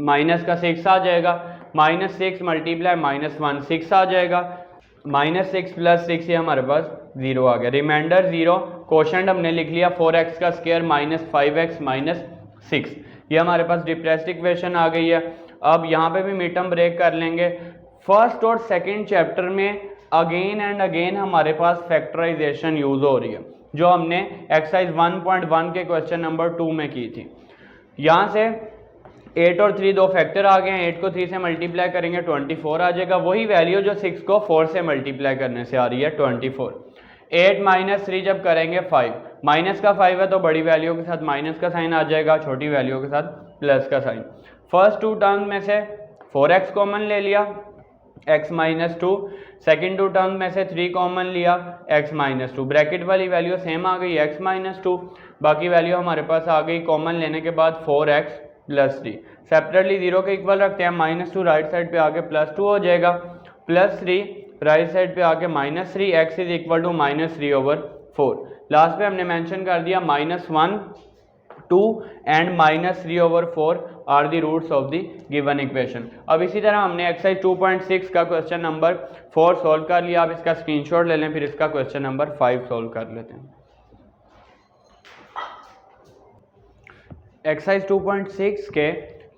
माइनस का 6 आ जाएगा, -6 मल्टीप्लाई -1 6 आ जाएगा, -6 प्लस 6 ये हमारे पास 0 आ गया। रिमाइंडर 0, कोशेंट हमने लिख लिया 4x का स्क्वायर -5x -6। ये हमारे पास डिप्रेस्ड इक्वेशन आ गई है। अब यहाँ पे भी मिड टर्म ब्रेक कर लेंगे। फर्स्ट और सेकंड चैप्टर में अगेन एंड अगेन हमारे पास फैक्टराइजेशन यूज हो रही है, जो हमने एक्सरसाइज 1.1 के क्वेश्चन नंबर 2 में की थी। यहाँ से 8 और 3 दो फैक्टर आ गए हैं, 8 को 3 से मल्टीप्लाई करेंगे 24 आ जाएगा, वही वैल्यू जो 6 को 4 से मल्टीप्लाई करने से आ रही है 24। 8 माइनस 3 जब करेंगे 5, माइनस का 5 है तो बड़ी वैल्यू के साथ माइनस का साइन आ जाएगा, छोटी वैल्यू के साथ प्लस का साइन। फर्स्ट 2 टर्म में से 4x कॉमन ले लिया, x -2, सेकेंड 2 टर्म में से 3 कॉमन लिया, x -2, ब्रैकेट वाली वैल्यू सेम आ गई x -2, बाकी वैल्यू हमारे पास आ गई कॉमन लेने के बाद 4x + 3। सेपरेटली 0 के इक्वल रखते हैं, -2 राइट साइड पे आके +2 हो जाएगा, +3 राइट साइड पे आके -3, x is equal to -3/4। Last पे हमने मेंशन कर दिया -1, 2 and -3/4 are the roots of the given equation. अब इसी तरह हमने एक्सरसाइज 2.6 का क्वेश्चन नंबर 4 सॉल्व कर लिया। आप इसका स्क्रीनशॉट ले लें, फिर इसका क्वेश्चन नंबर 5 सॉल्व कर लेते हैं। एक्सरसाइज 2.6 के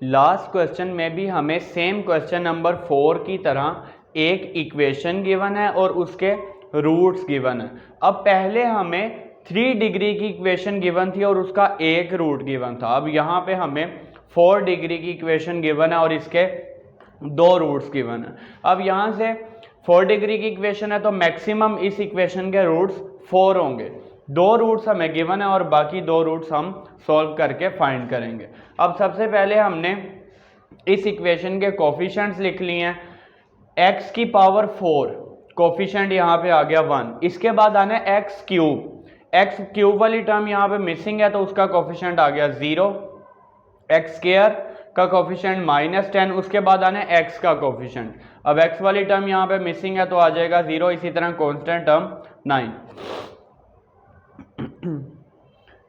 लास्ट क्वेश्चन में भी हमें सेम क्वेश्चन नंबर 4 की तरह एक इक्वेशन गिवन है और उसके रूट्स गिवन है। अब पहले हमें 3 डिग्री की इक्वेशन गिवन थी और उसका एक रूट गिवन था। अब यहाँ पे हमें 4 डिग्री की इक्वेशन गिवन है और इसके 2 रूट्स गिवन है। अब यहाँ से 4 डिग्री की इक्वेशन है तो मैक्सिमम इस इक्वेशन के रूट्स 4 होंगे। दो रूट्स हमें गिवन है और बाकी दो रूट्स हम सॉल्व करके फाइंड करेंगे। अब सबसे पहले हमने इस इक्वेशन के कोफिशिएंट्स लिख लिए हैं। x की पावर 4 कोफिशिएंट यहाँ पे आ गया 1। इसके बाद आना है एक्स क्यूब वाली टर्म यहाँ पे मिसिंग है तो उसका कोफिशिएंट आ गया 0। एक्स स्क्वायर का कोफिशिएंट -10, उसके बाद आना है x का कोफिशिएंट। अब x वाली टर्म यहाँ पे मिसिंग है तो आ जाएगा 0। इसी तरह कांस्टेंट टर्म 9,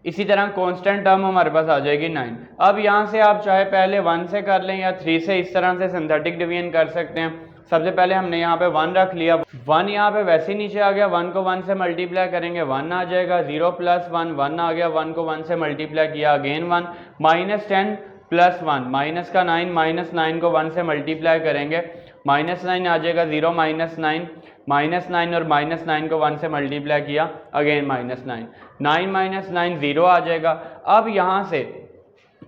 इसी तरह कांस्टेंट टर्म हमारे पास आ जाएगी 9। अब यहाँ से आप चाहे पहले 1 से कर लें या 3 से, इस तरह से सिंथेटिक डिवीजन कर सकते हैं। सबसे पहले हमने यहाँ पे 1 रख लिया, 1 यहाँ पे वैसे ही नीचे आ गया, 1 को 1 से मल्टीप्लाई करेंगे 1 आ जाएगा, 0 + 1 1 आ गया, 1 को 1 से मल्टीप्लाई किया अगेन 1, -10 + 1 माइनस का 9, -9 को 1 से मल्टीप्लाई करेंगे -9 आ जाएगा, 0 - 9 -9 और -9 को 1 से मल्टीप्लाई किया अगेन -9, 9 - 9 0 आ जाएगा। अब यहाँ से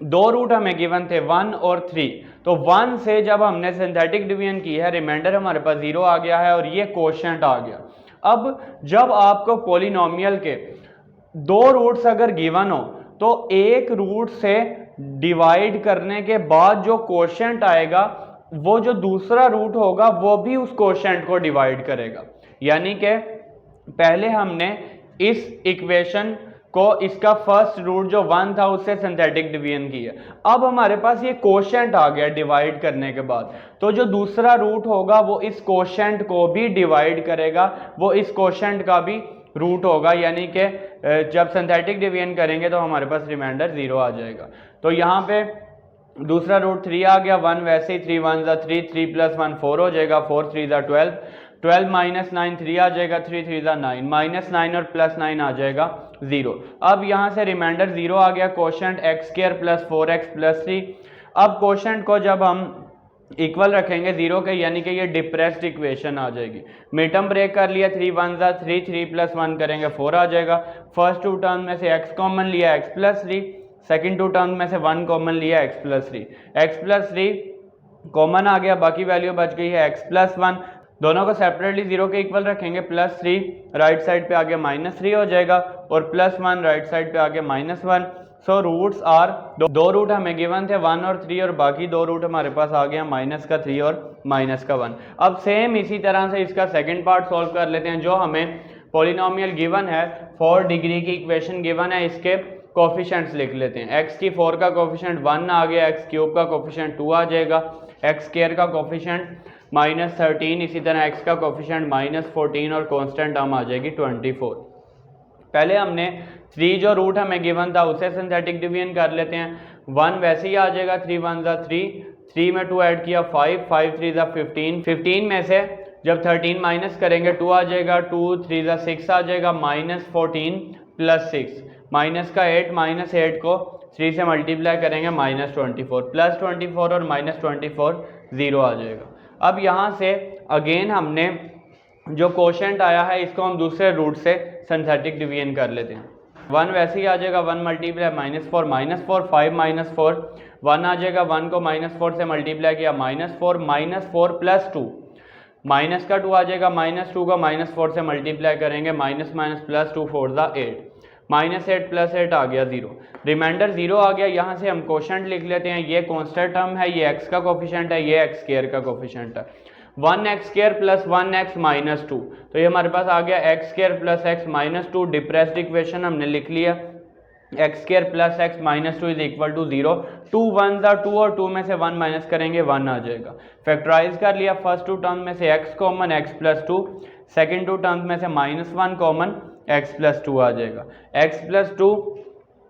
दो रूट हमें गिवन थे 1 और 3, तो 1 से जब हमने सिंथेटिक डिवीजन की है रिमाइंडर हमारे पास 0 आ गया है और ये कोशेंट आ गया। अब जब आपको पॉलिनोमियल के दो रूट्स अगर गिवन हो तो एक रूट से डिवाइड करने के बाद जो कोशेंट आएगा वो जो दूसरा रूट होगा वो भी उस कोशेंट को डिवाइड करेगा। यानी कि पहले हमने इस इक्वेशन को इसका फर्स्ट रूट जो 1 था उससे सिंथेटिक डिवीजन की है। अब हमारे पास ये कोशेंट आ गया डिवाइड करने के बाद, तो जो दूसरा रूट होगा वो इस कोशेंट को भी डिवाइड करेगा, वो इस कोशेंट का भी रूट होगा। यानी कि जब सिंथेटिक डिवीजन करेंगे तो हमारे पास रिमाइंडर 0 आ जाएगा। तो यहाँ पे दूसरा रूट 3 आ गया, 1 वैसे ही 3 1 = 3, 3 + 1 4 हो जाएगा, 4 3 = 12, 12 - 9 3 आ जाएगा, 3 3 = 9, -9 और +9 आ जाएगा 0। अब यहाँ से रिमाइंडर 0 आ गया, कोशेंट x² + 4x + 3। अब कोशेंट को जब हम इक्वल रखेंगे 0 के, यानी कि ये डिप्रेस्ड इक्वेशन आ जाएगी। मिडटर्म ब्रेक कर लिया, 3 1 = 3, 3 + 1 करेंगे 4 आ जाएगा। फर्स्ट टू टर्म में से x कॉमन लिया, x + 3, सेकेंड टू टर्म में से 1 कॉमन लिया, x + 3, x + 3 कॉमन आ गया, बाकी वैल्यू बच गई है x + 1। दोनों को सेपरेटली 0 के इक्वल रखेंगे, +3 राइट साइड पे आगे -3 हो जाएगा और +1 राइट साइड पे आगे -1। सो रूट्स आर, दो रूट हमें गिवन थे 1 और 3 और बाकी दो रूट हमारे पास आ गए -3 और -1। अब सेम इसी तरह से इसका सेकंड पार्ट सॉल्व कर लेते हैं। जो हमें पॉलिनोमियल गिवन है, 4 डिग्री की इक्वेशन गिवन है, इसके कोफिशिएंट्स लिख लेते हैं। x की 4 का कोफिशिएंट 1 आ गया, x³ का कोफिशिएंट 2 आ जाएगा, x² का कोफिशिएंट -13, इसी तरह x का कोफिशिएंट -14 और कांस्टेंट टर्म आ जाएगी 24। पहले हमने 3 जो रूट हमें गिवन था उसे सिंथेटिक डिवीजन कर लेते हैं। 1 वैसे ही आ जाएगा, 3 1 = 3, 3 में 2 ऐड किया 5, 5 3 = 15, 15 में से जब 13 माइनस करेंगे 2 आ जाएगा, 2 3 = 6 आ जाएगा, -14 + 6, माइनस का 8, -8 को 3 से मल्टीप्लाई करेंगे -24, +24 और -24 0 आ जाएगा। अब यहाँ से अगेन हमने जो कोशेंट आया है इसको हम दूसरे रूट से सिंथेटिक डिवीजन कर लेते हैं। 1 वैसे ही आ जाएगा, 1 मल्टीप्लाई -4, -4 5 -4 1 आ जाएगा, 1 को -4 से मल्टीप्लाई किया -4, -4 + 2, माइनस का 2 आ जाएगा, -2 को -4 से मल्टीप्लाई करेंगे -2 4 = 8, -8 + 8 आ गया 0, रिमाइंडर 0 आ गया। यहाँ से हम कोशेंट लिख लेते हैं, ये कांस्टेंट टर्म है, ये x का कोफिशिएंट है, ये x² का कोफिशिएंट है, 1x² + 1x - 2, तो ये हमारे पास आ गया x² + x - 2। डिप्रेस्ड इक्वेशन हमने लिख लिया, x² + x - 2 = 0, 2 1 = 2 और 2 में से 1 माइनस करेंगे 1 आ जाएगा। फैक्टराइज कर लिया, फर्स्ट टू टर्म में से x common, x + 2, second two term में से -1 कॉमन, x + 2 आ जाएगा, x + 2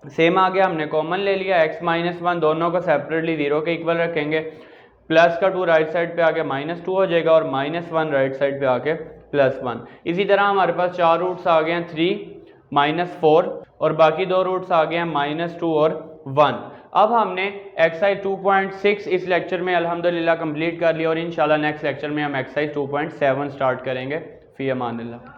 सेम आ गया, हमने कॉमन ले लिया, x - 1 दोनों को सेपरेटली 0 के इक्वल रखेंगे, प्लस का 2 राइट साइड पे आके -2 हो जाएगा और -1 राइट साइड पे आके +1। इसी तरह हमारे पास 4 रूट्स आ गए हैं, 3 -4 और बाकी दो रूट्स आ गए हैं -2 और 1। अब हमने एक्सरसाइज 2.6 इस लेक्चर में अल्हम्दुलिल्लाह कंप्लीट कर लिया और इंशाल्लाह नेक्स्ट लेक्चर में हम एक्सरसाइज 2.7 स्टार्ट करेंगे। फी अमानिल्लाह।